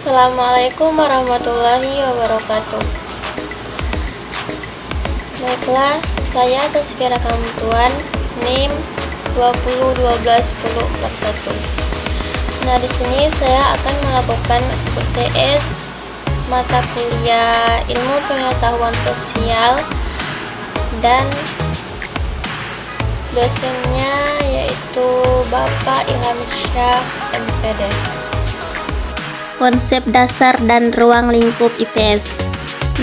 Assalamualaikum warahmatullahi wabarakatuh. Baiklah, saya Sasfira Kamtuan, NIM 20121041. Nah, di sini saya akan melakukan UTS mata kuliah Ilmu Pengetahuan Sosial dan dosennya yaitu Bapak Ilham Syah MPD. Konsep dasar dan ruang lingkup IPS.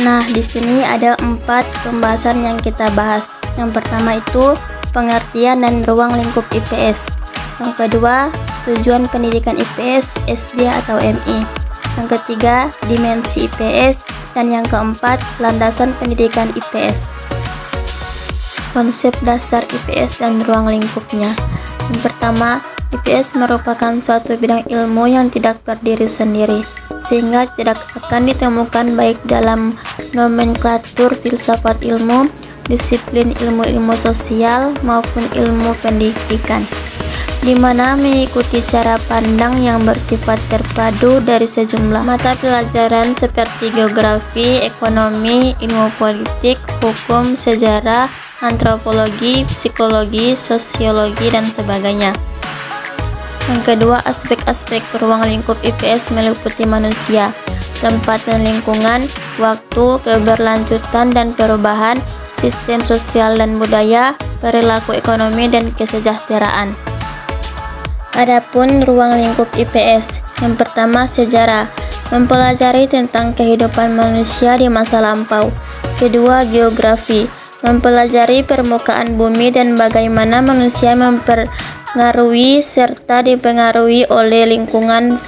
Nah, di sini ada 4 pembahasan yang kita bahas. Yang pertama itu pengertian dan ruang lingkup IPS. Yang kedua, tujuan pendidikan IPS, SD atau MI. Yang ketiga, dimensi IPS. Dan yang keempat, landasan pendidikan IPS. Konsep dasar IPS dan ruang lingkupnya. Yang pertama, IPS merupakan suatu bidang ilmu yang tidak berdiri sendiri, sehingga tidak akan ditemukan baik dalam nomenklatur filsafat ilmu, disiplin ilmu-ilmu sosial, maupun ilmu pendidikan, di mana mengikuti cara pandang yang bersifat terpadu dari sejumlah mata pelajaran seperti geografi, ekonomi, ilmu politik, hukum, sejarah, antropologi, psikologi, sosiologi, dan sebagainya. Yang kedua, aspek-aspek ruang lingkup IPS meliputi manusia, tempat dan lingkungan, waktu, keberlanjutan dan perubahan, sistem sosial dan budaya, perilaku ekonomi, dan kesejahteraan. Adapun ruang lingkup IPS, yang pertama sejarah, mempelajari tentang kehidupan manusia di masa lampau. Kedua, geografi, mempelajari permukaan bumi dan bagaimana manusia mempengaruhi serta dipengaruhi oleh lingkungan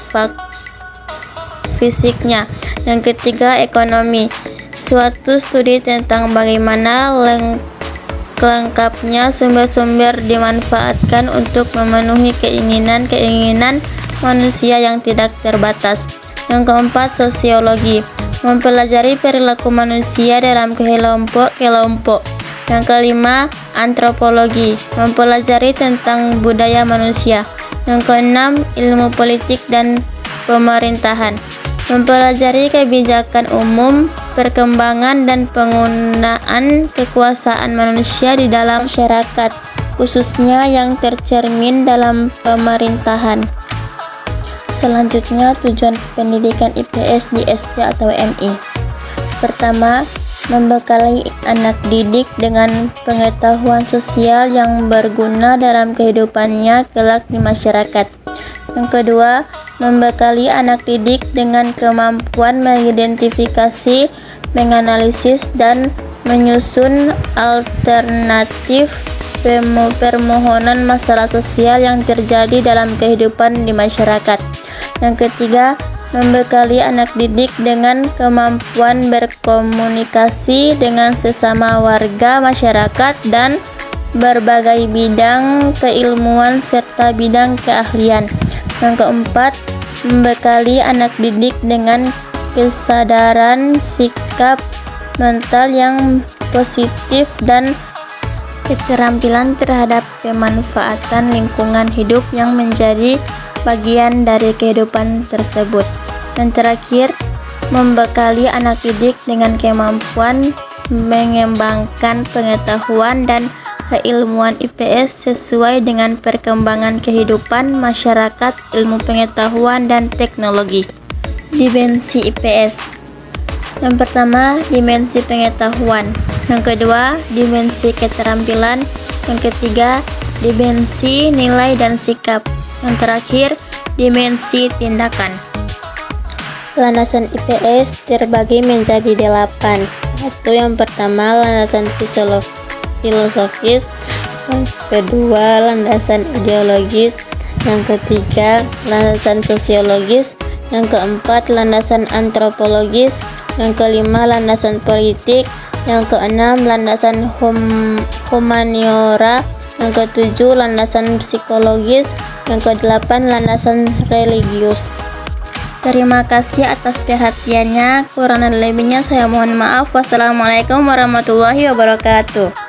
fisiknya. Yang ketiga, ekonomi, suatu studi tentang bagaimana lengkapnya sumber-sumber dimanfaatkan untuk memenuhi keinginan-keinginan manusia yang tidak terbatas. Yang keempat, sosiologi, mempelajari perilaku manusia dalam kelompok-kelompok. Yang kelima, antropologi, mempelajari tentang budaya manusia. Yang keenam, ilmu politik dan pemerintahan, mempelajari kebijakan umum, perkembangan dan penggunaan kekuasaan manusia di dalam masyarakat, khususnya yang tercermin dalam pemerintahan. Selanjutnya, tujuan pendidikan IPS di SD atau MI. Pertama, membekali anak didik dengan pengetahuan sosial yang berguna dalam kehidupannya kelak di masyarakat. Yang kedua, membekali anak didik dengan kemampuan mengidentifikasi, menganalisis, dan menyusun alternatif permohonan masalah sosial yang terjadi dalam kehidupan di masyarakat. Yang ketiga, membekali anak didik dengan kemampuan berkomunikasi dengan sesama warga masyarakat dan berbagai bidang keilmuan serta bidang keahlian. Yang keempat, membekali anak didik dengan kesadaran sikap mental yang positif dan keterampilan terhadap pemanfaatan lingkungan hidup yang menjadi bagian dari kehidupan tersebut. Dan terakhir, membekali anak didik dengan kemampuan mengembangkan pengetahuan dan keilmuan IPS sesuai dengan perkembangan kehidupan masyarakat, ilmu pengetahuan, dan teknologi. Dimensi IPS. Yang pertama, dimensi pengetahuan. Yang kedua, dimensi keterampilan. Yang ketiga, dimensi nilai dan sikap. Yang terakhir, dimensi tindakan. Landasan IPS terbagi menjadi 8. Yaitu yang pertama, landasan filosofis. Yang kedua, landasan ideologis. Yang ketiga, landasan sosiologis. Yang keempat, landasan antropologis. Yang kelima, landasan politik. Yang keenam, landasan humaniora. Yang ketujuh, landasan psikologis. Yang kedelapan, landasan religius. Terima kasih atas perhatiannya. Kurang dan lebihnya saya mohon maaf. Wassalamualaikum warahmatullahi wabarakatuh.